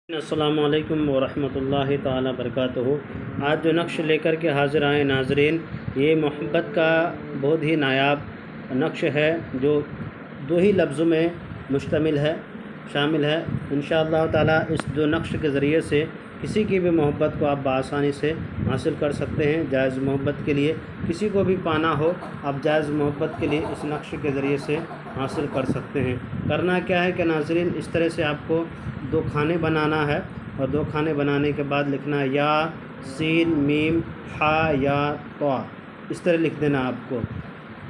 अस्सलामु अलैकुम वरहमतुल्लाहि ताला बरकातुहू। आज जो नक्श लेकर के हाज़िर आए नाज़रीन, ये मोहब्बत का बहुत ही नायाब नक्श है जो दो ही लफ्ज़ों में मुश्तमिल है, शामिल है। इंशाअल्लाह ताला इस दो नक्श के ज़रिए से किसी की भी मोहब्बत को आप बआसानी से हासिल कर सकते हैं। जायज़ मोहब्बत के लिए किसी को भी पाना हो, आप जायज़ मोहब्बत के लिए इस नक्श के ज़रिए से हासिल कर सकते हैं। करना क्या है कि नाज़रीन, इस तरह से आपको दो खाने बनाना है और दो खाने बनाने के बाद लिखना है या सीन मीम हा या तौ, इस तरह लिख देना आपको।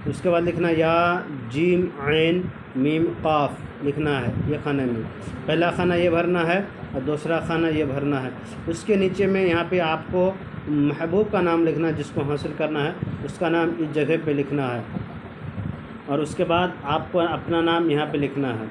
उसके बाद लिखना या जीम ऐन मीम काफ लिखना है। ये खाने में पहला खाना ये भरना है और दूसरा खाना ये भरना है। उसके नीचे में यहाँ पे आपको महबूब का नाम लिखना है, जिसको हासिल करना है उसका नाम इस जगह पे लिखना है। और उसके बाद आपको अपना नाम यहाँ पे लिखना है।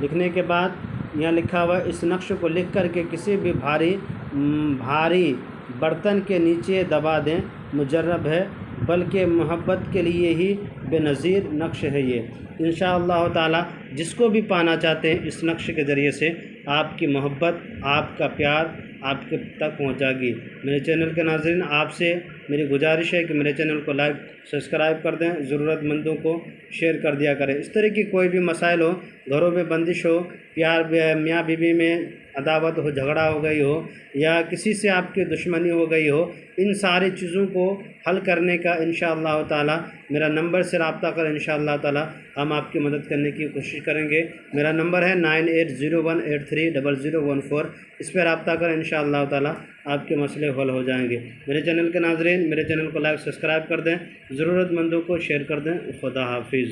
लिखने के बाद यहाँ लिखा हुआ इस नक्श को लिख कर के किसी भी भारी बर्तन के नीचे दबा दें। मुजर्रब है, बल्कि मोहब्बत के लिए ही बेनज़ीर नक्श है ये। इंशाअल्लाह ताला जिसको भी पाना चाहते हैं इस नक्श के ज़रिए से आपकी मोहब्बत, आपका प्यार आपके तक पहुंचाएगी। मेरे चैनल के नाज़रीन, आपसे मेरी गुजारिश है कि मेरे चैनल को लाइक सब्सक्राइब कर दें, ज़रूरतमंदों को शेयर कर दिया करें। इस तरह की कोई भी मसाइल हो, घरों में बंदिश हो, प्यार मियाँ बीवी में अदावत हो, झगड़ा हो गई हो, या किसी से आपकी दुश्मनी हो गई हो, इन सारी चीज़ों को हल करने का इंशाअल्लाह ताला मेरा नंबर से रब्ता करें। इंशाअल्लाह ताला हम आपकी मदद करने की कोशिश करेंगे। मेरा नंबर है 9801830014। इस पर रब्ता करें, इंशाअल्लाह ताला आपके मसले हल हो जाएंगे। मेरे चैनल के नाज़रीन, मेरे चैनल को लाइक सब्सक्राइब कर दें, ज़रूरतमंदों को शेयर कर दें। खुदा हाफिज़।